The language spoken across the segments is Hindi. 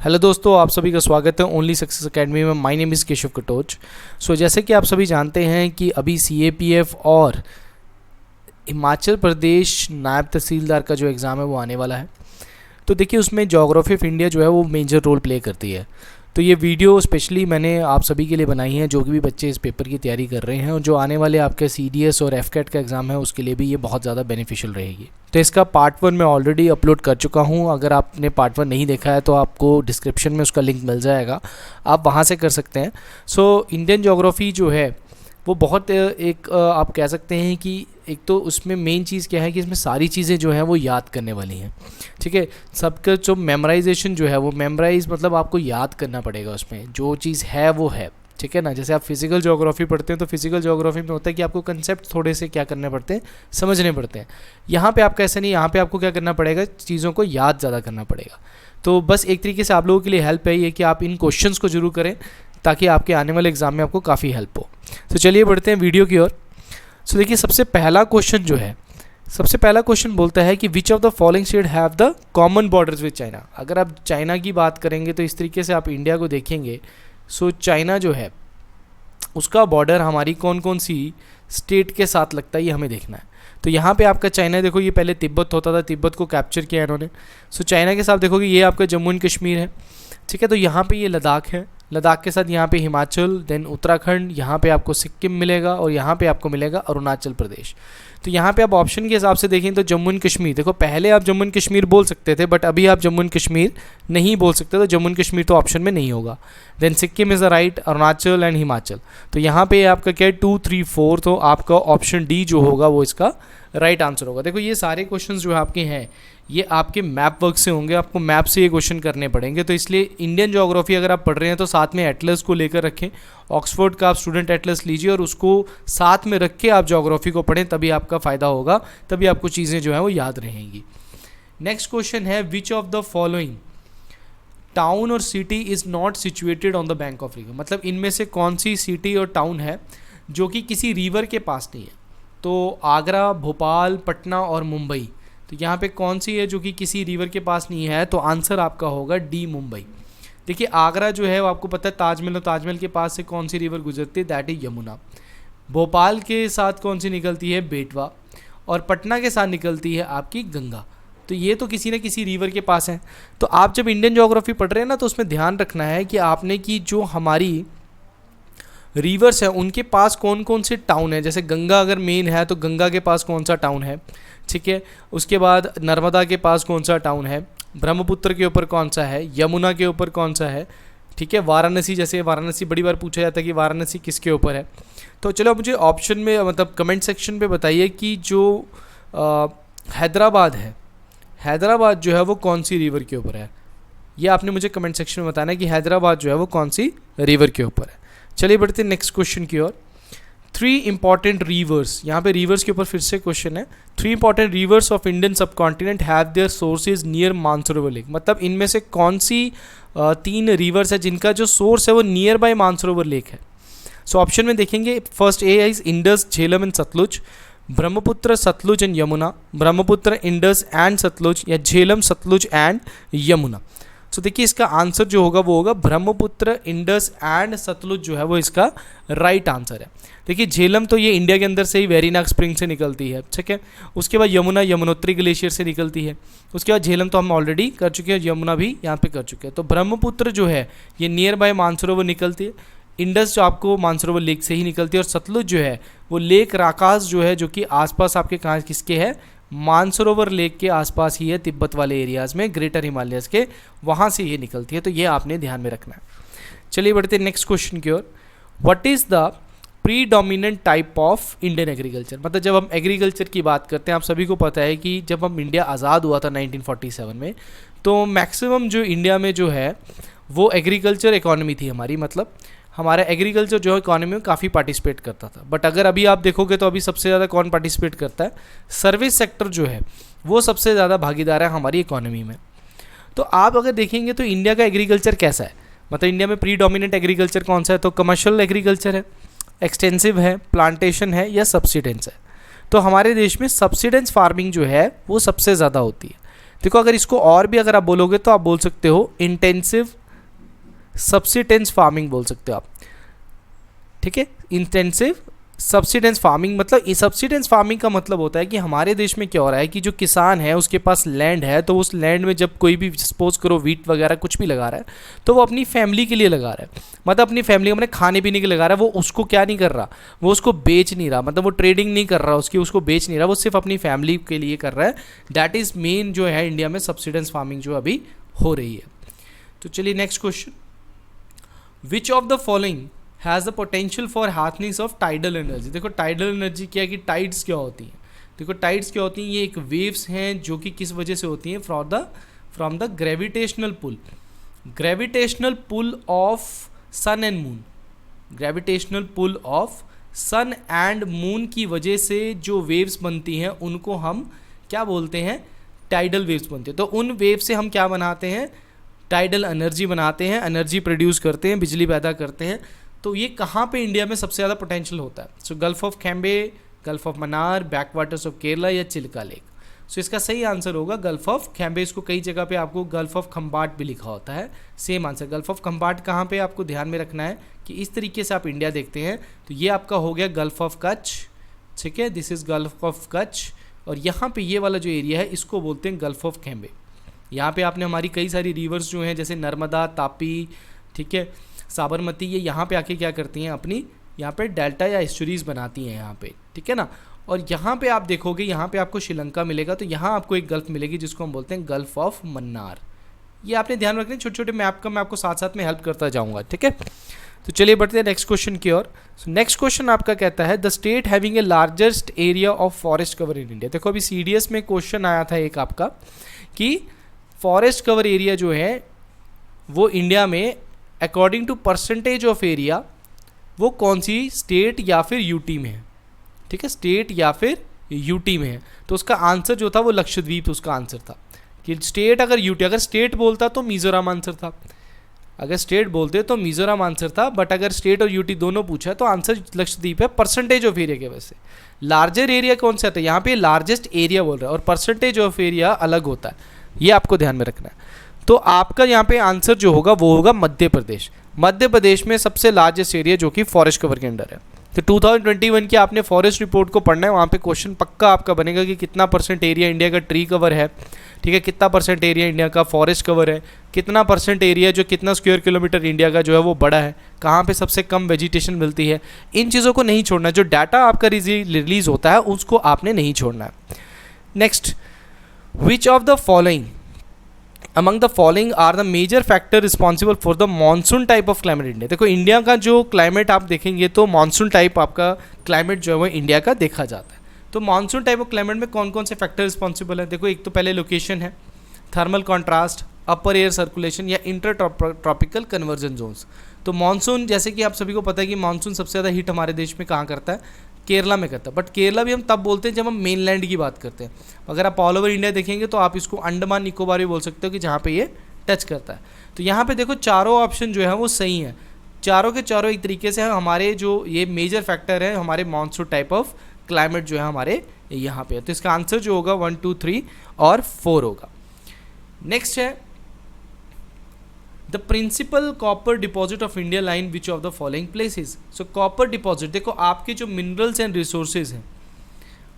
हेलो दोस्तों, आप सभी का स्वागत है ओनली सक्सेस एकेडमी में। My name is Keshav Katoch. जैसे कि आप सभी जानते हैं कि अभी CAPF और हिमाचल प्रदेश नायब तहसीलदार का जो एग्ज़ाम है वो आने वाला है। तो देखिए, उसमें ज्योग्राफी ऑफ इंडिया जो है वो मेजर रोल प्ले करती है। तो ये वीडियो स्पेशली मैंने आप सभी के लिए बनाई है जो कि भी बच्चे इस पेपर की तैयारी कर रहे हैं, और जो आने वाले आपके CDS और FCAT का एग्ज़ाम है उसके लिए भी ये बहुत ज़्यादा बेनिफिशियल रहेगी। तो इसका पार्ट 1 मैं ऑलरेडी अपलोड कर चुका हूँ। अगर आपने पार्ट 1 नहीं देखा है तो आपको डिस्क्रिप्शन में उसका लिंक मिल जाएगा, आप वहाँ से कर सकते हैं। इंडियन ज्योग्राफी जो है वो बहुत एक आप कह सकते हैं कि एक तो उसमें मेन चीज़ क्या है कि इसमें सारी चीज़ें जो हैं वो याद करने वाली हैं। ठीक है, सबका जो मेमोराइजेशन जो है वो मेमोराइज मतलब आपको याद करना पड़ेगा, उसमें जो चीज़ है वो है। ठीक है ना, जैसे आप फिजिकल ज्योग्राफी पढ़ते हैं तो फिजिकल ज्योग्राफी में होता है कि आपको कंसेप्ट थोड़े से क्या करने पड़ते हैं, समझने पड़ते हैं। यहाँ पे आपका ऐसा नहीं, यहाँ पे आपको क्या करना पड़ेगा, चीज़ों को याद ज़्यादा करना पड़ेगा। तो बस एक तरीके से आप लोगों के लिए हेल्प है ये कि आप इन क्वेश्चंस को जरूर करें ताकि आपके आने वाले एग्जाम में आपको काफ़ी हेल्प हो। तो चलिए बढ़ते हैं वीडियो की ओर। देखिए, सबसे पहला क्वेश्चन बोलता है कि विच of the following state have the common borders with China. अगर आप चाइना की बात करेंगे तो इस तरीके से आप इंडिया को देखेंगे। चाइना जो है उसका बॉर्डर हमारी कौन कौन सी स्टेट के साथ लगता है ये हमें देखना है। तो यहाँ पे आपका चाइना देखो, ये पहले तिब्बत होता था, तिब्बत को कैप्चर किया इन्होंने। चाइना के साथ देखोगे ये आपका जम्मू एंड कश्मीर है। ठीक है, तो यहाँ पे ये लद्दाख है, लद्दाख के साथ यहाँ पे हिमाचल, देन उत्तराखंड, यहाँ पे आपको सिक्किम मिलेगा और यहाँ पे आपको मिलेगा अरुणाचल प्रदेश। तो यहाँ पे आप ऑप्शन के हिसाब से देखें तो जम्मू एंड कश्मीर, देखो पहले आप जम्मू एंड कश्मीर बोल सकते थे बट अभी आप जम्मू एंड कश्मीर नहीं बोल सकते, तो जम्मू एंड कश्मीर तो ऑप्शन में नहीं होगा। Then Sikkim is the right, Arunachal and Himachal. तो यहाँ पे आपका क्या है 2, 3, 4, तो आपका ऑप्शन डी जो होगा वो इसका राइट आंसर होगा। देखो ये सारे क्वेश्चंस जो आपके हैं ये आपके मैप वर्क से होंगे, आपको मैप से ये क्वेश्चन करने पड़ेंगे। तो इसलिए इंडियन ज्योग्राफी अगर आप पढ़ रहे हैं तो साथ में एटलस को लेकर रखें, ऑक्सफोर्ड का आप स्टूडेंट एटलस लीजिए और उसको साथ में रख के आप ज्योग्राफी को पढ़ें, तभी आपका फ़ायदा होगा, तभी आपको चीज़ें जो हैं वो याद रहेंगी। नेक्स्ट क्वेश्चन है which of the following town और city is not situated on the bank of river. मतलब इनमें से कौन सी सिटी और टाउन है जो कि किसी रिवर के पास नहीं है। तो आगरा, भोपाल, पटना और मुंबई, तो यहाँ पे कौन सी है जो कि किसी रिवर के पास नहीं है, तो आंसर आपका होगा डी, मुंबई। देखिए आगरा जो है वो आपको पता है ताजमहल, और ताजमहल के पास से कौन सी रिवर गुजरती है, दैट इज यमुना। भोपाल के साथ कौन सी निकलती है, बेटवा, और पटना के साथ निकलती है आपकी गंगा। तो ये तो किसी न किसी रिवर के पास है। तो आप जब इंडियन ज्योग्राफी पढ़ रहे हैं ना तो उसमें ध्यान रखना है कि आपने कि जो हमारी रिवर्स है उनके पास कौन कौन से टाउन है। जैसे गंगा अगर मेन है तो गंगा के पास कौन सा टाउन है, ठीक है। उसके बाद नर्मदा के पास कौन सा टाउन है, ब्रह्मपुत्र के ऊपर कौन सा है, यमुना के ऊपर कौन सा है, ठीक है। वाराणसी, जैसे वाराणसी बड़ी बार पूछा जाता है कि वाराणसी किसके ऊपर है। तो चलो मुझे ऑप्शन में मतलब कमेंट सेक्शन पे बताइए कि जो हैदराबाद है, हैदराबाद जो है वो कौन सी रिवर के ऊपर है। ये आपने मुझे कमेंट सेक्शन में बताना है कि हैदराबाद जो है वो कौन सी रिवर के ऊपर है। चलिए बढ़ते हैं नेक्स्ट क्वेश्चन की ओर। 3 इंपॉर्टेंट रिवर्स, यहाँ पे रिवर्स के ऊपर फिर से क्वेश्चन है। 3 इंपॉर्टेंट रिवर्स ऑफ इंडियन सब continent have their sources near Mansarovar lake. मतलब इनमें से कौन सी 3 रिवर्स है जिनका जो सोर्स है वो नियर बाय मानसरोवर लेक है। ऑप्शन में देखेंगे, first a is Indus, Jhelum and Sutlej, Brahmaputra, Sutlej and Yamuna, Brahmaputra, Indus and Sutlej, या झेलम, सतलुज एंड यमुना। देखिए इसका आंसर जो होगा वो होगा ब्रह्मपुत्र, इंडस एंड सतलुज जो है वो इसका राइट आंसर है। देखिए झेलम तो ये इंडिया के अंदर से ही वेरीनाग स्प्रिंग से निकलती है, ठीक है। उसके बाद यमुना यमुनोत्री ग्लेशियर से निकलती है। उसके बाद झेलम तो हम ऑलरेडी कर चुके हैं, यमुना भी यहाँ पे कर चुके हैं। तो ब्रह्मपुत्र जो है ये नियर बाय मानसरोवर निकलती है, इंडस जो आपको मानसरोवर लेक से ही निकलती है, और सतलुज जो है वो लेक राकास जो है जो कि आसपास आपके कहाँ किसके है, मानसरोवर लेक के आसपास ही है, तिब्बत वाले एरियाज़ में, ग्रेटर हिमालयस के, वहाँ से ये निकलती है। तो ये आपने ध्यान में रखना है। चलिए बढ़ते हैं नेक्स्ट क्वेश्चन की ओर। What is the predominant type of Indian agriculture. मतलब जब हम एग्रीकल्चर की बात करते हैं, आप सभी को पता है कि जब हम इंडिया आज़ाद हुआ था 1947 में, तो मैक्सिमम जो इंडिया में जो है वो एग्रीकल्चर इकॉनमी थी हमारी। मतलब हमारा एग्रीकल्चर जो है इकॉनमी में काफ़ी पार्टिसिपेट करता था। बट अगर अभी आप देखोगे तो अभी सबसे ज़्यादा कौन पार्टिसिपेट करता है, सर्विस सेक्टर जो है वो सबसे ज़्यादा भागीदार है हमारी इकॉनमी में। तो आप अगर देखेंगे तो इंडिया का एग्रीकल्चर कैसा है, मतलब इंडिया में प्रीडोमिनेंट एग्रीकल्चर कौन सा है, तो कमर्शियल एग्रीकल्चर है, एक्सटेंसिव है, प्लांटेशन है, या सब्सिडेंस है। तो हमारे देश में सब्सिडेंस फार्मिंग जो है वो सबसे ज़्यादा होती है। देखो अगर इसको और भी अगर आप बोलोगे तो आप बोल सकते हो इंटेंसिव सब्सिस्टेंस फार्मिंग बोल सकते हो आप, ठीक है। इंटेंसिव सब्सिडेंस फार्मिंग, मतलब ये सब्सिडेंस फार्मिंग का मतलब होता है कि हमारे देश में क्या हो रहा है कि जो किसान है उसके पास लैंड है, तो उस लैंड में जब कोई भी सपोज करो वीट वगैरह कुछ भी लगा रहा है तो वो अपनी फैमिली के लिए लगा रहा है, मतलब अपनी फैमिली अपने खाने पीने के लिए लगा रहा है। वो उसको क्या नहीं कर रहा, वो उसको बेच नहीं रहा, मतलब वो ट्रेडिंग नहीं कर रहा उसकी, उसको बेच नहीं रहा, वो सिर्फ अपनी फैमिली के लिए कर रहा है। दैट इज़ मेन जो है इंडिया में सब्सिडेंस फार्मिंग जो अभी हो रही है। तो चलिए next question, which of the following has the potential for heartening of tidal energy. देखो टाइडल एनर्जी क्या है कि टाइड्स क्या होती हैं, देखो टाइड्स क्या होती हैं, ये एक वेव्स हैं जो कि किस वजह से होती हैं, from the gravitational pull, gravitational pull of sun and moon, gravitational pull of sun and moon की वजह से जो वेव्स बनती हैं उनको हम क्या बोलते हैं, टाइडल वेव्स बनती हैं। तो उन वेव से हम क्या बनाते हैं, टाइडल एनर्जी बनाते हैं, एनर्जी प्रोड्यूस करते हैं, बिजली पैदा करते हैं। तो ये कहाँ पे इंडिया में सबसे ज़्यादा पोटेंशियल होता है, so gulf of Cambay, gulf of Mannar, back waters of Kerala या चिल्का लेक। सो इसका सही आंसर होगा गल्फ ऑफ कैम्बे। इसको कई जगह पे आपको गल्फ ऑफ खम्बाट भी लिखा होता है, सेम आंसर। गल्फ ऑफ खम्बाट कहाँ पे आपको ध्यान में रखना है कि इस तरीके से आप इंडिया देखते हैं तो ये आपका हो गया गल्फ ऑफ कच्छ, ठीक है, this is gulf of Kutch. और यहाँ पे ये वाला जो एरिया है इसको बोलते हैं गल्फ ऑफ कैम्बे। यहाँ पे आपने हमारी कई सारी रिवर्स जो हैं जैसे नर्मदा, तापी, ठीक है, साबरमती, ये यहाँ पे आके क्या करती हैं, अपनी यहाँ पे डेल्टा या एस्चुरीज बनाती हैं यहाँ पे, ठीक है ना। और यहाँ पे आप देखोगे यहाँ पे आपको श्रीलंका मिलेगा, तो यहाँ आपको एक गल्फ मिलेगी जिसको हम बोलते हैं गल्फ ऑफ मन्नार। ये आपने ध्यान रखना, छोटे छोटे मैप का मैं आपको साथ साथ में हेल्प करता जाऊँगा, ठीक है। तो चलिए बढ़ते हैं नेक्स्ट क्वेश्चन की ओर। नेक्स्ट क्वेश्चन आपका कहता है the state having a largest area of forest cover in India. देखो अभी CDS में क्वेश्चन आया था एक आपका कि फॉरेस्ट कवर एरिया जो है वो इंडिया में according to percentage of area वो कौन सी स्टेट या फिर यूटी में है, ठीक है, स्टेट या फिर यूटी में है। तो उसका आंसर जो था वो लक्षद्वीप उसका आंसर था कि स्टेट अगर यूटी, अगर स्टेट बोलता तो मिजोरम आंसर था, अगर स्टेट बोलते तो मिजोरम आंसर था, बट अगर स्टेट और यूटी दोनों पूछा तो आंसर लक्षद्वीप है परसेंटेज ऑफ एरिया के वजह से। लार्जर एरिया कौन सा था, यहाँ पे लार्जेस्ट एरिया बोल रहा है और परसेंटेज ऑफ एरिया अलग होता है, ये आपको ध्यान में रखना है। तो आपका यहाँ पे आंसर जो होगा वो होगा मध्य प्रदेश। मध्य प्रदेश में सबसे लार्जेस्ट एरिया जो कि फॉरेस्ट कवर के अंडर है। तो 2021 की आपने फॉरेस्ट रिपोर्ट को पढ़ना है, वहाँ पे क्वेश्चन पक्का आपका बनेगा कि कितना परसेंट एरिया इंडिया का ट्री कवर है, ठीक है, कितना परसेंट एरिया इंडिया का फॉरेस्ट कवर है, कितना परसेंट एरिया जो कितना स्क्वायर किलोमीटर इंडिया का जो है वो बड़ा है, कहाँ पे सबसे कम वेजिटेशन मिलती है। इन चीज़ों को नहीं छोड़ना, जो डाटा आपका रिलीज होता है उसको आपने नहीं छोड़ना है। Next, which of the following among the following are the major factor responsible for the monsoon type of climate India। देखो इंडिया का जो क्लाइमेट आप देखेंगे तो मानसून टाइप आपका क्लाइमेट जो है वो इंडिया का देखा जाता है। तो मानसून टाइप ऑफ क्लाइमेट में कौन कौन से फैक्टर रिस्पॉन्सिबल है, देखो एक तो पहले लोकेशन है, थर्मल कॉन्ट्रास्ट, अपर एयर सर्कुलेशन या इंटर ट्रॉपिकल कन्वर्जन जोन्स। तो मानसून जैसे कि आप सभी को पता है कि मानसून सबसे ज़्यादा हिट हमारे देश में कहाँ करता है, केरला में करता है, बट केरला भी हम तब बोलते हैं जब हम मेनलैंड की बात करते हैं। अगर आप ऑल ओवर इंडिया देखेंगे तो आप इसको अंडमान निकोबार भी बोल सकते हो कि जहाँ पे ये टच करता है। तो यहाँ पे देखो चारों ऑप्शन जो है वो सही है, चारों के चारों एक तरीके से हमारे जो ये मेजर फैक्टर है हमारे मानसून टाइप ऑफ क्लाइमेट जो है हमारे यहाँ पे है। तो इसका आंसर जो होगा 1, 2, 3 और 4 होगा। नेक्स्ट है the principal copper deposit of India lie in which of the following places. So copper deposit, देखो आपके जो मिनरल्स एंड रिसोर्सेज हैं,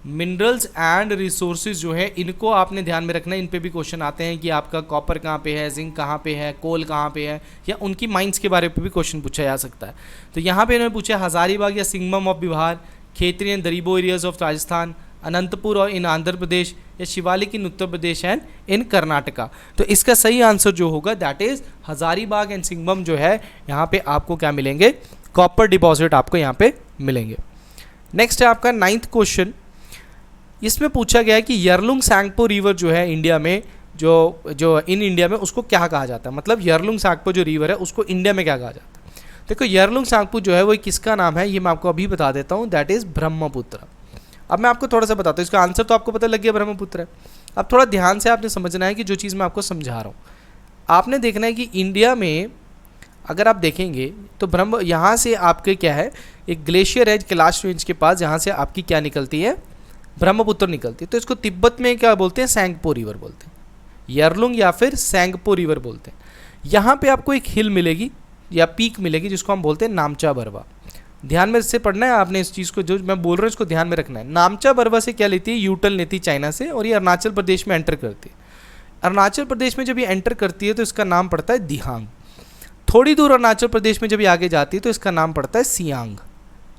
मिनरल्स एंड रिसोर्सेज जो है इनको आपने ध्यान में रखना है। इन पे भी क्वेश्चन आते हैं कि आपका कॉपर कहाँ पे है, जिंक कहाँ पे है, कोल कहाँ पे है, या उनकी माइंस के बारे में भी क्वेश्चन पूछा जा सकता है। तो यहाँ पे इन्होंने पूछा हजारीबाग या Singhbhum of Bihar, Khetri and Dariba areas of Rajasthan, Anantapur और इन आंध्र प्रदेश, या Shivalik in Uttar Pradesh and in Karnataka. तो इसका सही आंसर जो होगा that is Hazaribagh and Singhbhum जो है यहाँ पे आपको क्या मिलेंगे, कॉपर डिपॉजिट आपको यहाँ पे मिलेंगे। नेक्स्ट है आपका 9th क्वेश्चन। इसमें पूछा गया है कि यरलुंग सांगपो रिवर जो है इंडिया में जो इन इंडिया में उसको क्या कहा जाता है, मतलब यरलुंग सांगपो जो रिवर है उसको इंडिया में क्या कहा जाता है। देखो यरलुंग सांगपो जो है वो किसका नाम है ये मैं आपको अभी बता देता हूँ, दैट इज ब्रह्मपुत्र। अब मैं आपको थोड़ा सा बताता हूँ, इसका आंसर तो आपको पता लग गया ब्रह्मपुत्र है। अब थोड़ा ध्यान से आपने समझना है कि जो चीज़ मैं आपको समझा रहा हूँ आपने देखना है कि इंडिया में अगर आप देखेंगे तो यहाँ से आपके क्या है, एक ग्लेशियर है कैलाश रेंज के पास, जहाँ से आपकी क्या निकलती है, ब्रह्मपुत्र निकलती है। तो इसको तिब्बत में क्या बोलते हैं, सैंगपो रिवर बोलते हैं, यरलुंग या फिर सैंगपो रिवर बोलते हैं। यहाँ पे आपको एक हिल मिलेगी, या पीक मिलेगी जिसको हम बोलते हैं नामचा बरवा। ध्यान में इससे पढ़ना है आपने इस चीज़ को, जो मैं बोल रहा हूँ इसको ध्यान में रखना है। नामचा बरवा से क्या लेती है, यूटर्न लेती है चाइना से, और ये अरुणाचल प्रदेश में एंटर करती है। अरुणाचल प्रदेश में जब ये एंटर करती है तो इसका नाम पड़ता है दिहांग। थोड़ी दूर अरुणाचल प्रदेश में जब ये आगे जाती है तो इसका नाम पड़ता है सियांग।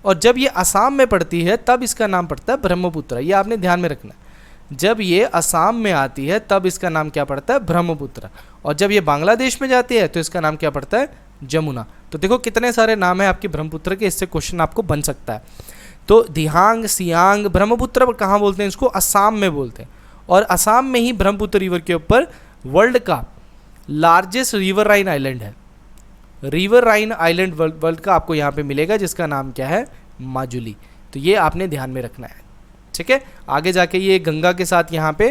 और जब ये असम में पड़ती है तब इसका नाम पड़ता है ब्रह्मपुत्र। ये आपने ध्यान में रखना है, जब ये असम में आती है तब इसका नाम क्या पड़ता है, ब्रह्मपुत्र। और जब ये बांग्लादेश में जाती है तो इसका नाम क्या पड़ता है, जमुना। तो देखो कितने सारे नाम है आपके ब्रह्मपुत्र के, इससे क्वेश्चन आपको बन सकता है। तो दिहांग, सियांग, ब्रह्मपुत्र कहाँ बोलते हैं इसको, असम में बोलते हैं। और असम में ही ब्रह्मपुत्र रिवर के ऊपर वर्ल्ड का लार्जेस्ट रिवर राइन आइलैंड है। रिवर राइन आइलैंड वर्ल्ड का आपको यहाँ पे मिलेगा, जिसका नाम क्या है, माजुली। तो ये आपने ध्यान में रखना है, ठीक है। आगे जाके ये गंगा के साथ यहाँ पे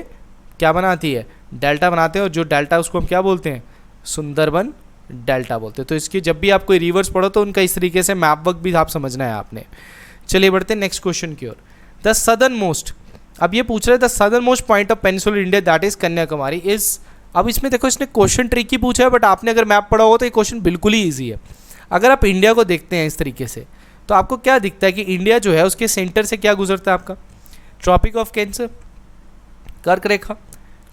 क्या बनाती है, डेल्टा बनाते हैं, और जो डेल्टा उसको हम क्या बोलते हैं, सुंदरबन डेल्टा बोलते हैं। तो इसकी जब भी आप कोई रिवर्स पढ़ो तो उनका इस तरीके से मैप वर्क भी आप समझना है आपने। चलिए बढ़ते हैं नेक्स्ट क्वेश्चन की ओर। द सदर्न मोस्ट, अब ये पूछ रहे the southern most point of peninsular India that is Kanyakumari is. अब इसमें देखो इसने क्वेश्चन ट्रिकी पूछा है, बट आपने अगर मैप पढ़ा हो तो ये क्वेश्चन बिल्कुल ही ईजी है। अगर आप इंडिया को देखते हैं इस तरीके से तो आपको क्या दिखता है कि इंडिया जो है उसके सेंटर से क्या गुजरता है आपका, ट्रॉपिक ऑफ कैंसर, कर्क रेखा।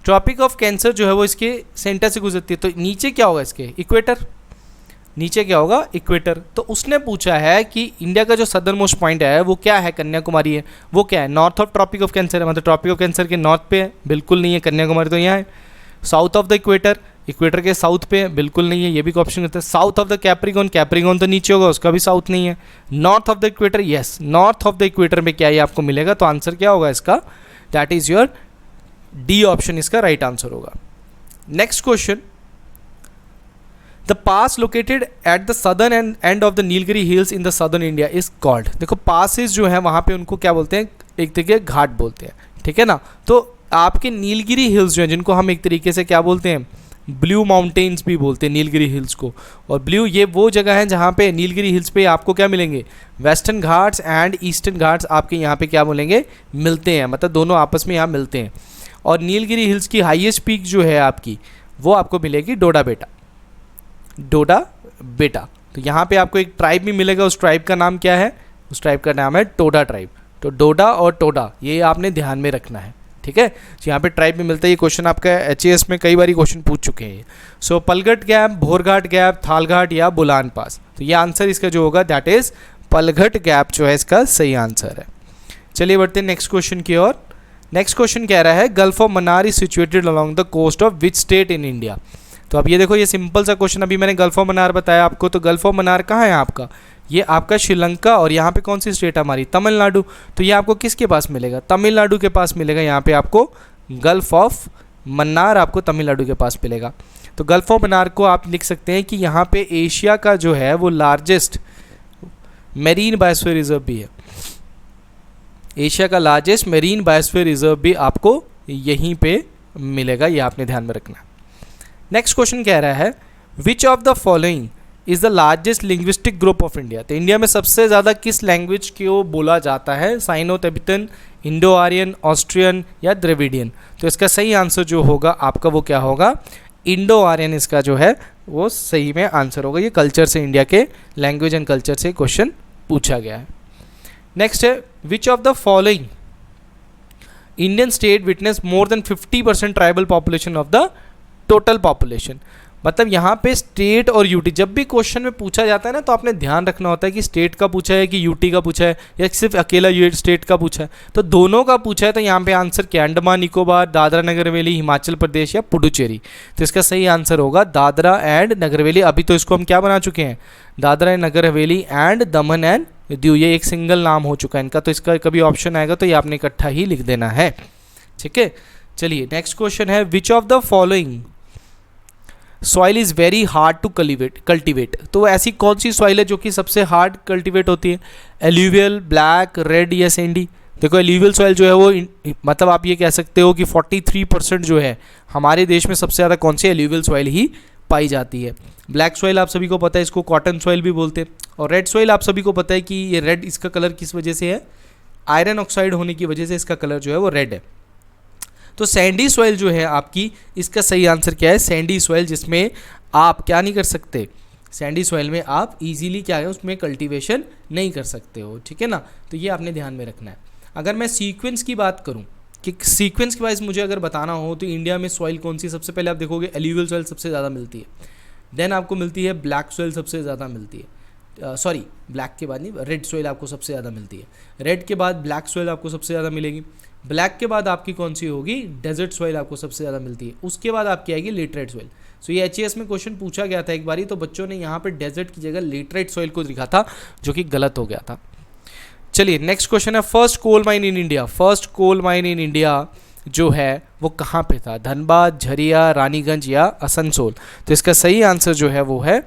ट्रॉपिक ऑफ कैंसर जो है वो इसके सेंटर से गुजरती है। तो नीचे क्या होगा इसके, इक्वेटर। नीचे क्या होगा, इक्वेटर। तो उसने पूछा है कि इंडिया का जो सदर्न मोस्ट पॉइंट है वो क्या है, कन्याकुमारी है। वो क्या है, north of tropic of cancer है, मतलब ट्रॉपिक ऑफ कैंसर के नॉर्थ पे है, बिल्कुल नहीं है। कन्याकुमारी तो यहाँ है। South of the equator, equator के साउथ पे है, बिल्कुल नहीं है, ये भी ऑप्शन होता है। South of the Capricorn, Capricorn तो नीचे होगा, उसका भी साउथ नहीं है। North of the equator, yes, north of the equator में क्या है आपको मिलेगा। तो आंसर क्या होगा इसका, that is your D option इसका राइट आंसर होगा। Next question, the pass located at the southern end of the Nilgiri hills in the southern India is called. देखो पासेस जो है वहाँ पे उनको क्या बोलते हैं, एक तरीके घाट बोलते हैं, ठीक है ना। तो आपके नीलगिरी हिल्स जो है जिनको हम एक तरीके से क्या बोलते हैं, ब्लू माउंटेन्स भी बोलते हैं नीलगिरी हिल्स को। और ब्लू ये वो जगह है जहाँ पे नीलगिरी हिल्स पे आपको क्या मिलेंगे, western Ghats and eastern Ghats आपके यहाँ पे क्या बोलेंगे, मिलते हैं, मतलब दोनों आपस में यहाँ मिलते हैं। और नीलगिरी हिल्स की हाईएस्ट पीक जो है आपकी वो आपको मिलेगी डोडा बेटा, डोडा बेटा। तो यहाँ पे आपको एक ट्राइब भी मिलेगा, उस ट्राइब का नाम क्या है, उस ट्राइब का नाम है टोडा ट्राइब। तो डोडा और टोडा ये आपने ध्यान में रखना है, ठीक है। तो यहाँ पे ट्राइब भी मिलता है। ये क्वेश्चन आपका HAS में कई बार क्वेश्चन पूछ चुके हैं। सो पलघट गैप, भोरघाट गैप, थालघाट या बुलान पास। तो ये आंसर इसका जो होगा दैट इज पलघट गैप जो है इसका सही आंसर है। चलिए बढ़ते हैं नेक्स्ट क्वेश्चन की ओर। नेक्स्ट क्वेश्चन कह रहा है gulf of Mannar is situated along the coast of which state in India. तो अब ये देखो, ये सिंपल सा क्वेश्चन, अभी मैंने गल्फ ऑफ मन्नार बताया आपको, तो गल्फ ऑफ मन्नार कहाँ है आपका, ये आपका श्रीलंका। और यहाँ पे कौन सी स्टेट है हमारी, तमिलनाडु। तो ये आपको किसके पास मिलेगा, तमिलनाडु के पास मिलेगा। यहाँ पे आपको गल्फ ऑफ मन्नार आपको तमिलनाडु के पास मिलेगा। तो गल्फ ऑफ मन्नार को आप लिख सकते हैं कि यहाँ पे एशिया का जो है वो लार्जेस्ट मेरीन बायोस्फीयर रिजर्व भी है। एशिया का लार्जेस्ट मेरीन बायोस्फीयर रिजर्व भी आपको यहीं पे मिलेगा, ये आपने ध्यान में रखना। नेक्स्ट क्वेश्चन कह रहा है which of the following is the largest linguistic group of India. तो इंडिया में सबसे ज़्यादा किस लैंग्वेज को बोला जाता है, Sino Tibetan, Indo Aryan, Austrian या द्रविडियन। तो इसका सही आंसर जो होगा आपका वो क्या होगा, इंडो आर्यन इसका जो है वो सही में आंसर होगा। ये कल्चर से, इंडिया के लैंग्वेज एंड कल्चर से क्वेश्चन पूछा गया है। नेक्स्ट है which of the following Indian state witness more than 50% tribal population of the total population. मतलब यहाँ पे स्टेट और यूटी जब भी क्वेश्चन में पूछा जाता है ना, तो आपने ध्यान रखना होता है कि स्टेट का पूछा है कि यूटी का पूछा है या सिर्फ अकेला स्टेट का पूछा है। तो दोनों का पूछा है तो यहाँ पे आंसर क्या, अंडमान निकोबार, दादरा नगर हवेली, हिमाचल प्रदेश या पुडुचेरी। तो इसका सही आंसर होगा दादरा एंड नगर हवेली। अभी तो इसको हम क्या बना चुके हैं, Dadra and Nagar Haveli and Daman and Diu, ये एक सिंगल नाम हो चुका है इनका। तो इसका कभी ऑप्शन आएगा तो ये आपने इकट्ठा ही लिख देना है, ठीक है। चलिए नेक्स्ट क्वेश्चन है which of the following soil is very hard to cultivate. तो ऐसी कौन सी सॉइल है जो कि सबसे हार्ड कल्टिवेट होती है, एल्यूवियल, ब्लैक, रेड या सैंडी। देखो एल्यूवियल सॉइल जो है वो मतलब आप ये कह सकते हो कि 43% जो है हमारे देश में सबसे ज़्यादा कौन सी एल्यूवियल सॉइल ही पाई जाती है। ब्लैक सॉइल आप सभी को पता है, इसको कॉटन सॉइल भी बोलते हैं। और रेड सॉइल आप सभी को पता है कि ये रेड इसका कलर किस वजह से है, आयरन ऑक्साइड होने की वजह से इसका कलर जो है वो रेड है। तो सैंडी सॉइल जो है आपकी, इसका सही आंसर क्या है, सैंडी सॉइल, जिसमें आप क्या नहीं कर सकते, सैंडी सॉइल में आप इजीली क्या है उसमें कल्टीवेशन नहीं कर सकते हो, ठीक है ना। तो ये आपने ध्यान में रखना है। अगर मैं सीक्वेंस की बात करूँ कि सीक्वेंस के वाइज मुझे अगर बताना हो तो इंडिया में सॉइल कौन सी, सबसे पहले आप देखोगे एल्यूवियल सॉइल सबसे ज़्यादा मिलती है, देन आपको मिलती है ब्लैक सॉइल सबसे ज़्यादा मिलती है, सॉरी ब्लैक के बाद नहीं, रेड सॉइल आपको सबसे ज़्यादा मिलती है, रेड के बाद ब्लैक सॉइल आपको सबसे ज़्यादा मिलेगी, ब्लैक के बाद आपकी कौन सी होगी, डेजर्ट सॉइल आपको सबसे ज़्यादा मिलती है, उसके बाद आपकी आएगी लेटराइट सॉइल। सो ये एचएएस में क्वेश्चन पूछा गया था एक बारी, तो बच्चों ने यहाँ पर डेजर्ट की जगह लेटराइट सॉइल को लिखा था, जो कि गलत हो गया था। चलिए नेक्स्ट क्वेश्चन है, first coal mine in India. First coal mine in India जो है वो कहाँ पे था, धनबाद, झरिया, रानीगंज या असनसोल। तो इसका सही आंसर जो है वो है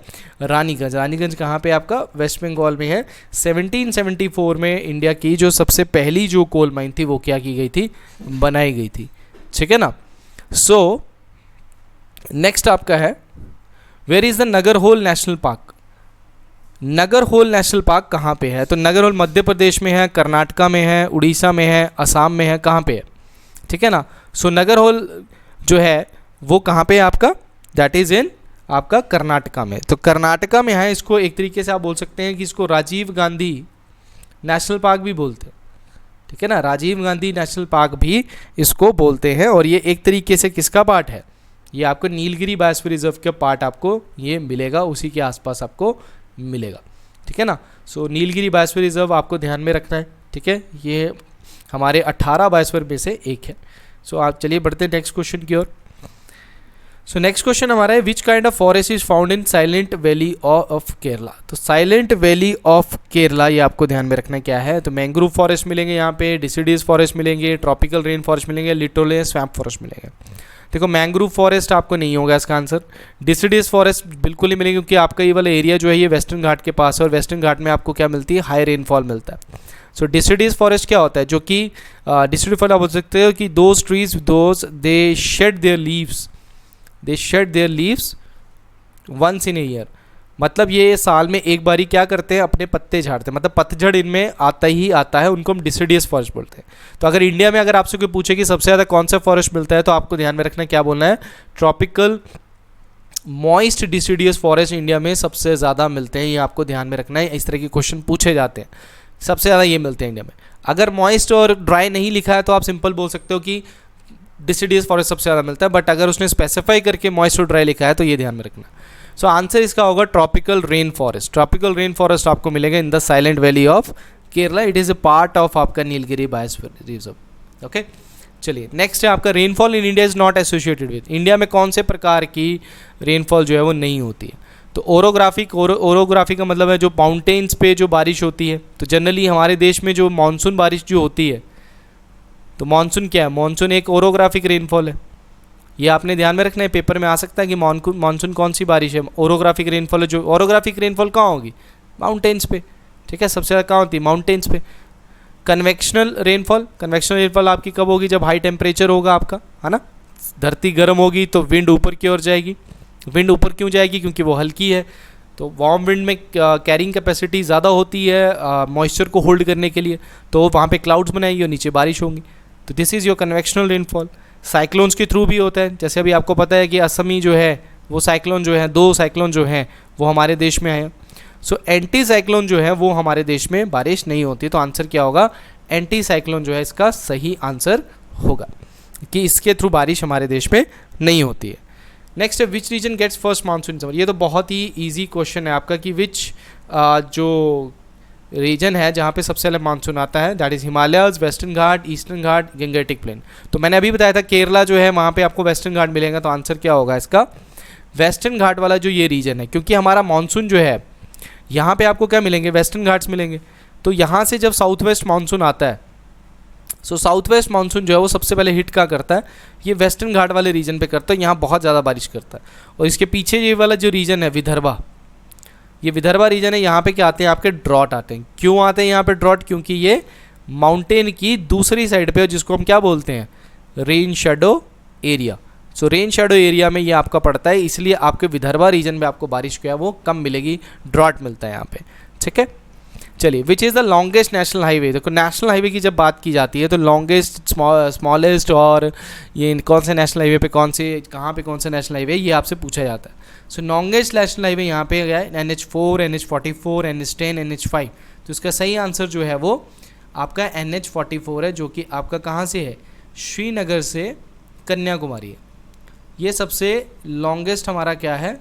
रानीगंज। रानीगंज कहाँ पे आपका, वेस्ट बंगाल में है। 1774 में इंडिया की जो सबसे पहली जो कोल माइन थी वो क्या की गई थी, बनाई गई थी, ठीक है ना। सो नेक्स्ट आपका है, where is the Nagarhole national park. Nagarhole national park कहाँ पे है, तो नगरहोल मध्य प्रदेश में है, कर्नाटका में है, उड़ीसा में है, असम में है, कहाँ पे है, ठीक है ना। सो नगरहोल जो है वो कहाँ पे है आपका, दैट इज इन आपका कर्नाटका में। तो कर्नाटका में है, इसको एक तरीके से आप बोल सकते हैं कि इसको राजीव गांधी नेशनल पार्क भी बोलते हैं, ठीक है ना, राजीव गांधी नेशनल पार्क भी इसको बोलते हैं। और ये एक तरीके से किसका पार्ट है, ये आपको नीलगिरी बायोस्फीयर रिजर्व का पार्ट आपको ये मिलेगा, उसी के आसपास आपको मिलेगा, ठीक है ना। सो नीलगिरी बायोस्फीयर रिजर्व आपको ध्यान में रखना है, ठीक है, ये हमारे 18 बायोस्फीयर में से एक है। सो आप चलिए बढ़ते हैं नेक्स्ट क्वेश्चन की ओर। सो नेक्स्ट क्वेश्चन हमारा है, which kind of forest is found in silent valley of Kerala. तो साइलेंट वैली ऑफ केरला ये आपको ध्यान में रखना क्या है, तो मैंग्रोव फॉरेस्ट मिलेंगे यहाँ पे, डिसिडियस फॉरेस्ट मिलेंगे, ट्रॉपिकल रेन फॉरेस्ट मिलेंगे, लिटोरल स्वैम्प फॉरेस्ट मिलेंगे। देखो मैंग्रोव फॉरेस्ट आपको नहीं होगा इसका आंसर, डिसिडियस फॉरेस्ट बिल्कुल नहीं मिलेंगे, क्योंकि आपका ये वाला एरिया जो है ये वेस्टर्न घाट के पास है, और वेस्टर्न घाट में आपको क्या मिलती है, हाई रेनफॉल मिलता है। सो डिसिडियस फॉरेस्ट क्या होता है, जो कि डिसिडियस फॉरेस्ट आप बोल सकते हो कि those trees they shed their leaves once in a year, मतलब ये साल में एक बारी क्या करते हैं, अपने पत्ते झाड़ते हैं, मतलब पतझड़ इनमें आता ही आता है, उनको हम डिसिडियस फॉरेस्ट बोलते हैं। तो अगर इंडिया में अगर आपसे कोई पूछे कि सबसे ज़्यादा कौन सा फॉरेस्ट मिलता है, तो आपको ध्यान में रखना क्या बोलना है, tropical moist deciduous forest India में सबसे ज़्यादा मिलते हैं, ये आपको ध्यान में रखना है। इस तरह के क्वेश्चन पूछे जाते हैं, सबसे ज़्यादा ये मिलते हैं इंडिया में। अगर मॉइस्ट और ड्राई नहीं लिखा है तो आप सिंपल बोल सकते हो कि डिसिडियस फॉरेस्ट सबसे ज़्यादा मिलता है, बट अगर उसने स्पेसिफाई करके मॉइस्ट और ड्राई लिखा है तो ये ध्यान में रखना। सो आंसर इसका होगा tropical rain forest. Tropical rain forest आपको मिलेगा in the silent valley of Kerala, it is a part of आपका नीलगिरी बायोस्फीयर रिजर्व। ओके चलिए नेक्स्ट है आपका, rainfall in India is not associated with. India में कौन से प्रकार की रेनफॉल जो है वो नहीं होती है, तो ओरोग्राफी का मतलब है जो माउंटेन्स पे जो बारिश होती है। तो जनरली हमारे देश में जो मानसून बारिश जो होती है, तो मानसून क्या है, मानसून एक ओरोग्राफिक रेनफॉल है, ये आपने ध्यान में रखना है, पेपर में आ सकता है कि मानसून कौन सी बारिश है, ओरोग्राफिक रेनफॉल है। जो ओरोग्राफिक रेनफॉल कहाँ होगी, माउंटेन्स पे, ठीक है, सबसे ज़्यादा कहाँ होती है, माउंटेन्स पे। कन्वेक्शनल रेनफॉल आपकी कब होगी, जब हाई टेम्परेचर होगा आपका, है ना, धरती गर्म होगी तो विंड ऊपर की ओर जाएगी। विंड ऊपर क्यों जाएगी, क्योंकि वो हल्की है, तो वार्म विंड में कैरिंग कैपेसिटी ज़्यादा होती है मॉइस्चर को होल्ड करने के लिए, तो वहाँ पे क्लाउड्स बनाएगी और नीचे बारिश होगी। तो this is your convectional rainfall. Cyclones के थ्रू भी होता है, जैसे अभी आपको पता है कि असमी जो है वो साइक्लोन जो है, 2 साइक्लोन जो हैं वो हमारे देश में आए। सो एंटी साइक्लोन जो है वो हमारे देश में बारिश नहीं होती, तो आंसर क्या होगा, एंटी साइक्लोन जो है इसका सही आंसर होगा, कि इसके थ्रू बारिश हमारे देश में नहीं होती है। नेक्स्ट है, which region gets first monsoon summer. ये तो बहुत ही ईजी क्वेश्चन है आपका, कि विच जो रीजन है जहाँ पे सबसे पहले मानसून आता है, that is Himalayas, western Ghat, eastern Ghat, Gangetic plain. तो मैंने अभी बताया था केरला जो है वहाँ पे आपको वेस्टर्न घाट मिलेगा, तो आंसर क्या होगा इसका, वेस्टर्न घाट वाला जो ये रीजन है, क्योंकि हमारा मानसून जो है यहाँ पे आपको क्या मिलेंगे, वेस्टर्न घाट्स मिलेंगे। तो यहाँ से जब साउथ वेस्ट मानसून आता है, सो साउथ वेस्ट मानसून जो है वो सबसे पहले हिट क्या करता है, ये वेस्टर्न घाट वाले रीजन पे करता है, यहाँ बहुत ज़्यादा बारिश करता है। और इसके पीछे ये वाला जो रीजन है विदर्भा, ये विदर्भा रीजन है, यहाँ पे क्या आते हैं आपके ड्रॉट आते हैं। क्यों आते हैं यहाँ पे ड्रॉट, क्योंकि ये माउंटेन की दूसरी साइड पे, जिसको हम क्या बोलते हैं, रेन शेडो एरिया। सो रेन शेडो एरिया में ये आपका पड़ता है, इसलिए आपके विदर्भा रीजन में आपको बारिश क्या है वो कम मिलेगी, ड्रॉट मिलता है यहाँ पे, ठीक है। चलिए, which is the longest national highway. देखो नेशनल हाईवे की जब बात की जाती है तो लॉन्गेस्ट, स्मॉलेस्ट और ये कौन से नेशनल हाईवे पे कौन से, कहाँ पे कौन सा नेशनल हाईवे, ये आपसे पूछा जाता है। सो लॉन्गेस्ट नेशनल हाईवे यहाँ पे गया है NH4, NH44, NH10, NH5। तो इसका सही आंसर जो है वो आपका NH44 है, जो कि आपका कहाँ से है, श्रीनगर से कन्याकुमारी है। ये सबसे लॉन्गेस्ट हमारा क्या है,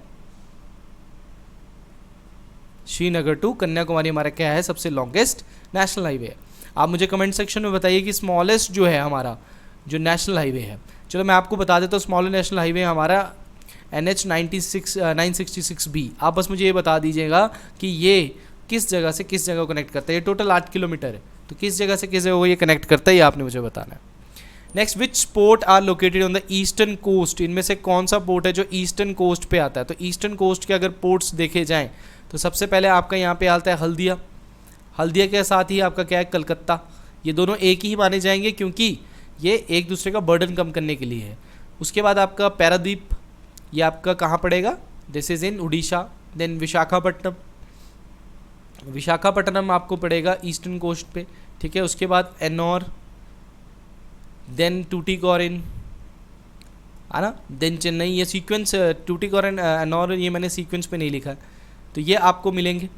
श्रीनगर टू कन्याकुमारी हमारा क्या है, सबसे लॉन्गेस्ट नेशनल हाईवे है। आप मुझे कमेंट सेक्शन में बताइए कि स्मॉलेस्ट जो है हमारा जो नेशनल हाईवे है। चलो मैं आपको बता देता हूँ, स्मॉलेस्ट नेशनल हाईवे हमारा NH966B। आप बस मुझे ये बता दीजिएगा कि ये किस जगह से किस जगह को कनेक्ट करता है। ये टोटल 8 किलोमीटर है, तो किस जगह से किस जगह को ये कनेक्ट करता है, ये आपने मुझे बताना है। Next, which port are located on the eastern coast. इनमें से कौन सा पोर्ट है जो ईस्टर्न कोस्ट पे आता है। तो ईस्टर्न कोस्ट के अगर पोर्ट्स देखे जाएँ तो सबसे पहले आपका यहाँ पे आता है हल्दिया। हल्दिया के साथ ही आपका क्या है, कलकत्ता। ये दोनों एक ही माने जाएंगे क्योंकि ये एक दूसरे का बर्डन कम करने के लिए है। उसके बाद आपका पैरादीप, ये आपका कहाँ पड़ेगा, this is in Orissa. Then Visakhapatnam, Visakhapatnam आपको पड़ेगा ईस्टर्न कोस्ट पे, ठीक है। उसके बाद एन्नौर, देन टूटिकोरिन, है ना, देन चेन्नई। ये सीक्वेंस टूटिकोरिन, एन्नौर, ये मैंने सीक्वेंस पे नहीं लिखा है, तो ये आपको मिलेंगे,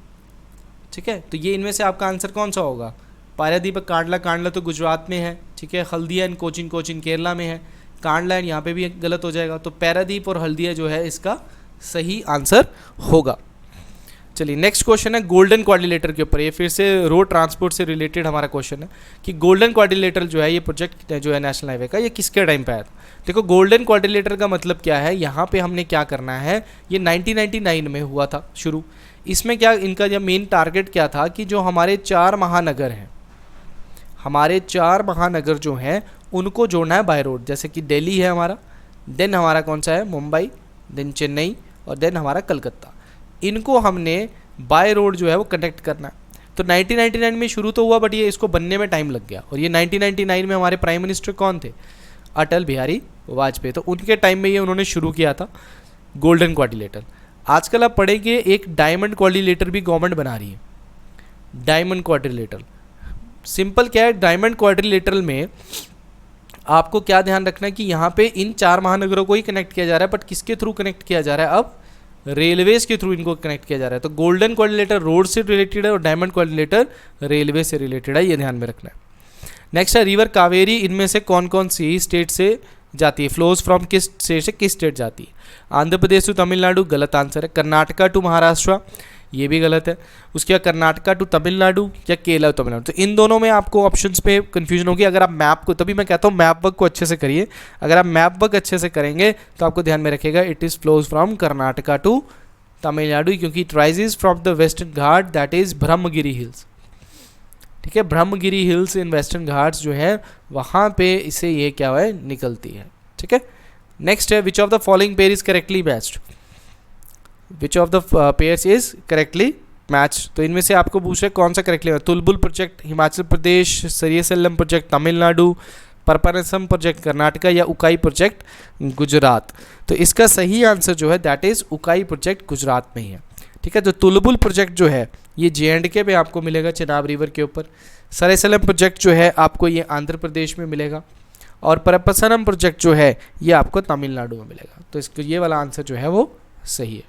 ठीक है। तो ये इनमें से आपका आंसर कौन सा होगा, पारादीप, कांडला। कांडला तो गुजरात में है, ठीक है। हल्दिया एंड कोचिन, कोचिन केरला में है। कांडला एंड यहाँ पे भी गलत हो जाएगा, तो पैरादीप और हल्दिया जो है इसका सही आंसर होगा। चलिए नेक्स्ट क्वेश्चन है गोल्डन क्वाड्रिलेटर के ऊपर। ये फिर से रोड ट्रांसपोर्ट से रिलेटेड हमारा क्वेश्चन है कि गोल्डन क्वाड्रिलेटर जो है, ये प्रोजेक्ट जो है नेशनल हाईवे का, ये किसके टाइम पे आया था। देखो गोल्डन क्वाड्रिलेटर का मतलब क्या है, यहाँ पे हमने क्या करना है, ये 1999 में हुआ था शुरू। इसमें क्या इनका जब मेन टारगेट क्या था कि जो हमारे 4 महानगर हैं, हमारे 4 महानगर जो हैं उनको जोड़ना है बाय रोड। जैसे कि दिल्ली है हमारा, देन हमारा कौन सा है, मुंबई, देन चेन्नई, और देन हमारा कलकत्ता। इनको हमने बाय रोड जो है वो कनेक्ट करना है। तो 1999 में शुरू तो हुआ, बट ये इसको बनने में टाइम लग गया। और ये 1999 में हमारे प्राइम मिनिस्टर कौन थे, अटल बिहारी वाजपेयी। तो उनके टाइम में ये उन्होंने शुरू किया था गोल्डन क्वाड्रिलेटर। आजकल आप पढ़ेंगे एक डायमंड क्वाड्रिलेटर भी गवर्नमेंट बना रही है। डायमंड क्वाड्रिलेटर सिंपल क्या है, डायमंड क्वाड्रिलेटरल में आपको क्या ध्यान रखना है कि यहाँ पे इन 4 महानगरों को ही कनेक्ट किया जा रहा है, बट किसके थ्रू कनेक्ट किया जा रहा है, अब रेलवेज के थ्रू इनको कनेक्ट किया जा रहा है। तो गोल्डन क्वाड्रिलेटर रोड से रिलेटेड है और डायमंड क्वाड्रिलेटर रेलवे से रिलेटेड है, ये ध्यान में रखना है। नेक्स्ट है रिवर कावेरी, इनमें से कौन कौन सी स्टेट से जाती है, फ्लोज फ्रॉम किस स्टेट से किस स्टेट जाती है। आंध्र प्रदेश टू तमिलनाडु, गलत आंसर है। कर्नाटका टू महाराष्ट्र, ये भी गलत है। उसके बाद कर्नाटका टू तमिलनाडु या केरला टू तमिलनाडु। तो इन दोनों में आपको ऑप्शंस पे कंफ्यूजन होगी। अगर आप मैप को, तभी मैं कहता हूँ मैप वर्क को अच्छे से करिए। अगर आप मैप वर्क अच्छे से करेंगे तो आपको ध्यान में रखिएगा it is flows from Karnataka to Tamil Nadu, क्योंकि it rises from the western ghat, that is Brahmagiri hills, ठीक है। Brahmagiri hills in western ghats जो है वहाँ पे इसे ये क्या है निकलती है, ठीक है। नेक्स्ट है which of the following pair is correctly matched, which of the pairs is correctly match. तो इनमें से आपको पूछ रहे कौन सा correctly, Tulbul project Himachal Pradesh, सरियसल्लम project Tamil Nadu, परपनसम project Karnataka या उकाई प्रोजेक्ट गुजरात। तो इसका सही आंसर जो है that is Ukai project Gujarat में ही है, ठीक है। तो तुलबुल प्रोजेक्ट जो है ये J&K पे आपको मिलेगा, चिनाब रिवर के ऊपर। सरियसल्लम प्रोजेक्ट जो है आपको ये आंध्र प्रदेश में मिलेगा, और परपसनम प्रोजेक्ट जो है ये आपको तमिलनाडु में मिलेगा। तो इसको ये वाला आंसर जो है वो सही है।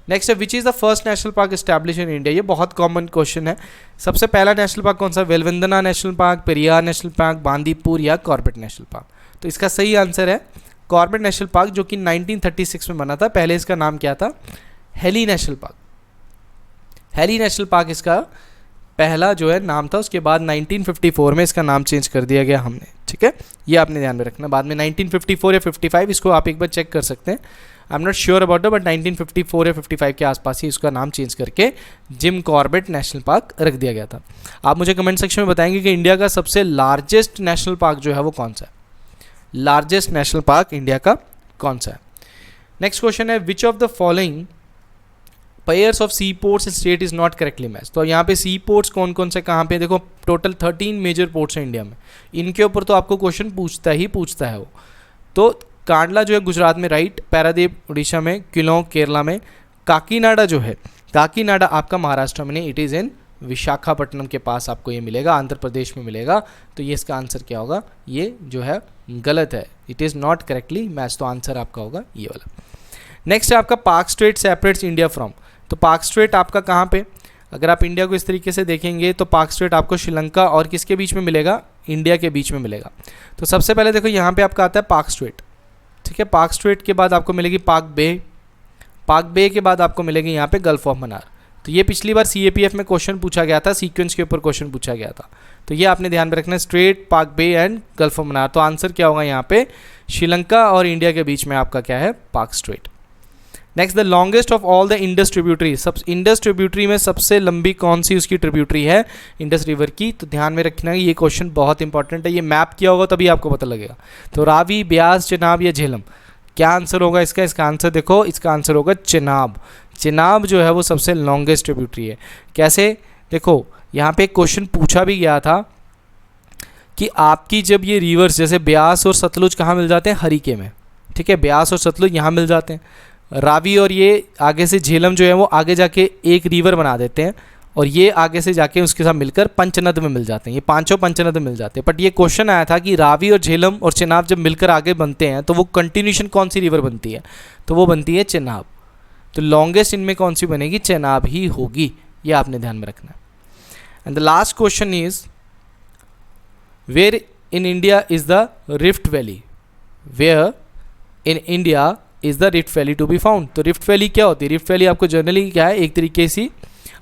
नेक्स्ट है which is the first national park establish in India. ये बहुत कॉमन क्वेश्चन है। सबसे पहला नेशनल पार्क कौन सा, वेलवंदना national park, Periyar national park, Bandipur या कॉर्बेट नेशनल पार्क। तो इसका सही आंसर है कॉर्बेट नेशनल पार्क, जो कि 1936 में बना था। पहले इसका नाम क्या था, heli national park. Heli national park इसका पहला जो है नाम था। उसके बाद 1954 में इसका नाम चेंज कर दिया गया हमने, ठीक है। ये आपने ध्यान में रखना। बाद में 1954 या 55, इसको आप एक बार चेक कर सकते हैं, I am not sure about it, but 1954 या 55 के आसपास ही इसका नाम चेंज करके जिम कॉर्बेट नेशनल पार्क रख दिया गया था। आप मुझे कमेंट सेक्शन में बताएंगे कि इंडिया का सबसे लार्जेस्ट नेशनल पार्क जो है वो कौन सा है, लार्जेस्ट नेशनल पार्क इंडिया का कौन सा है। नेक्स्ट क्वेश्चन है which of the following pairs of sea ports state is not correctly match. तो यहाँ पे सी पोर्ट्स कौन कौन से कहाँ पे, देखो टोटल 13 मेजर पोर्ट्स हैं इंडिया में। इनके ऊपर तो आपको क्वेश्चन पूछता है वो। तो कांडला जो है गुजरात में, राइट, पैरादीप उड़ीसा में, किलों केरला में, काकीनाडा जो है, काकीनाडा आपका महाराष्ट्र में नहीं, इट इज़ इन विशाखापट्टनम के पास आपको ये मिलेगा, आंध्र प्रदेश में मिलेगा। तो ये इसका आंसर क्या होगा, ये जो है गलत है, it is not correctly match. तो आंसर आपका होगा ये वाला। नेक्स्ट है आपका पाक स्ट्रेट सेपरेट्स इंडिया फ्रॉम। तो पाक स्ट्रेट आपका कहाँ पे, अगर आप इंडिया को इस तरीके से देखेंगे तो पाक स्ट्रेट आपको श्रीलंका और किसके बीच में मिलेगा, इंडिया के बीच में मिलेगा। तो सबसे पहले देखो यहाँ पे आपका आता है पाक स्ट्रेट, ठीक है। पाक स्ट्रेट के बाद आपको मिलेगी पाक बे, पाक बे के बाद आपको मिलेगी यहाँ पे गल्फ ऑफ मन्नार। तो ये पिछली बार CAPF में क्वेश्चन पूछा गया था, सीक्वेंस के ऊपर क्वेश्चन पूछा गया था, तो ये आपने ध्यान में रखना है, स्ट्रेट, पाक बे एंड गल्फ ऑफ मन्नार। तो आंसर क्या होगा यहाँ पे, श्रीलंका और इंडिया के बीच में आपका क्या है, पाक straight. Next, the longest of all the Indus tributary, सब इंडस ट्रिब्यूटरी में सबसे लंबी कौन सी उसकी ट्रिब्यूटरी है, इंडस रिवर की। तो ध्यान में रखना है, ये क्वेश्चन बहुत इंपॉर्टेंट है, ये मैप किया होगा तभी आपको पता लगेगा। तो रावी, ब्यास, चिनाब या झेलम, क्या आंसर होगा इसका, इसका आंसर देखो, इसका आंसर होगा चिनाब। चिनाब जो है वो सबसे लॉन्गेस्ट ट्रिब्यूटरी है। कैसे, देखो यहाँ पे एक क्वेश्चन पूछा भी गया था कि आपकी जब ये रिवर्स जैसे ब्यास और सतलुज कहाँ मिल जाते हैं, हरिके में, ठीक है, ब्यास और सतलुज यहाँ मिल जाते हैं। रावी और ये आगे से झेलम जो है वो आगे जाके एक रिवर बना देते हैं, और ये आगे से जाके उसके साथ मिलकर पंचनद में मिल जाते हैं, ये पांचों पंचनद में मिल जाते हैं। बट ये क्वेश्चन आया था कि रावी और झेलम और चिनाब जब मिलकर आगे बनते हैं तो वो कंटिन्यूशन कौन सी रिवर बनती है, तो वो बनती है चिनाब। तो लॉन्गेस्ट इनमें कौन सी बनेगी, चिनाब ही होगी, ये आपने ध्यान में रखना है। And the last question is, where in India is the rift valley, where in India is the rift valley to be found. तो रिफ्ट वैली क्या होती है, रिफ्ट वैली आपको जनरली क्या है, एक तरीके से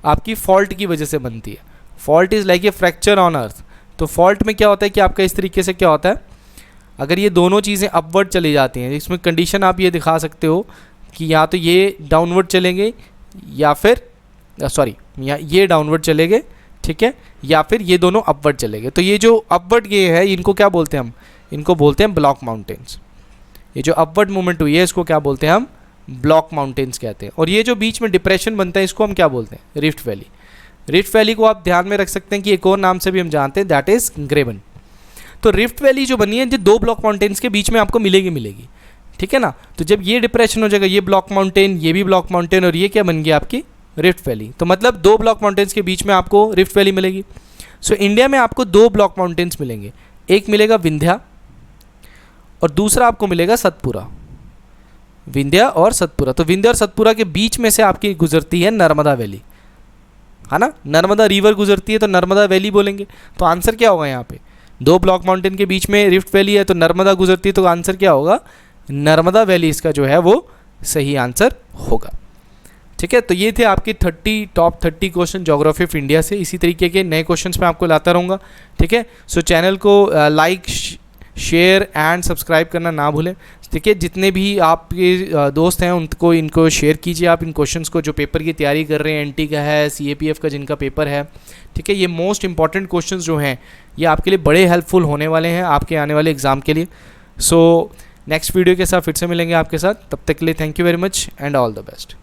आपकी फॉल्ट की वजह से बनती है। Fault is like a fracture on earth. तो फॉल्ट में क्या होता है कि आपका इस तरीके से क्या होता है, अगर ये दोनों चीज़ें अपवर्ड चली जाती हैं, इसमें कंडीशन आप ये दिखा सकते हो कि या तो ये डाउनवर्ड चलेंगे या फिर सॉरी या ये डाउनवर्ड चलेंगे, ठीक है, या फिर ये दोनों अपवर्ड चलेंगे। तो ये जो अपवर्ड ये है इनको क्या बोलते हैं हम, इनको बोलते हैं ब्लॉक माउंटेन्स। ये जो अपवर्ड मूवमेंट हुई है इसको क्या बोलते हैं हम, ब्लॉक माउंटेन्स कहते हैं। और ये जो बीच में डिप्रेशन बनता है इसको हम क्या बोलते हैं, रिफ्ट वैली। रिफ्ट वैली को आप ध्यान में रख सकते हैं कि एक और नाम से भी हम जानते हैं, दैट इज ग्रेबन। तो रिफ्ट वैली जो बनी है जो दो ब्लॉक माउंटेन्स के बीच में आपको मिलेगी, ठीक है ना। तो जब ये डिप्रेशन हो जाएगा, ये ब्लॉक माउंटेन, ये भी ब्लॉक माउंटेन, और ये क्या बन गई आपकी रिफ्ट वैली। तो मतलब दो ब्लॉक माउंटेन्स के बीच में आपको रिफ्ट वैली मिलेगी। सो इंडिया में आपको दो ब्लॉक माउंटेन्स मिलेंगे, एक मिलेगा विंध्या और दूसरा आपको मिलेगा सतपुरा, विंध्या और सतपुरा। तो विंध्या और सतपुरा के बीच में से आपकी गुजरती है नर्मदा वैली, है ना, नर्मदा रिवर गुजरती है तो नर्मदा वैली बोलेंगे। तो आंसर क्या होगा यहाँ पे, दो ब्लॉक माउंटेन के बीच में रिफ्ट वैली है तो नर्मदा गुजरती है, तो आंसर क्या होगा, नर्मदा वैली इसका जो है वो सही आंसर होगा। ठीक है, तो ये थे आपके top 30 question geography of India से। इसी तरीके के नए क्वेश्चंस मैं आपको लाता रहूँगा। ठीक है, सो चैनल को लाइक, शेयर एंड सब्सक्राइब करना ना भूलें। ठीक है, जितने भी आपके दोस्त हैं उनको इनको शेयर कीजिए आप इन क्वेश्चंस को, जो पेपर की तैयारी कर रहे हैं, एनटी का है, CAPF का जिनका पेपर है। ठीक है, ये मोस्ट इंपॉर्टेंट क्वेश्चंस जो हैं ये आपके लिए बड़े हेल्पफुल होने वाले हैं आपके आने वाले एग्ज़ाम के लिए। सो नेक्स्ट वीडियो के साथ फिर से मिलेंगे आपके साथ, तब तक के लिए thank you very much and all the best.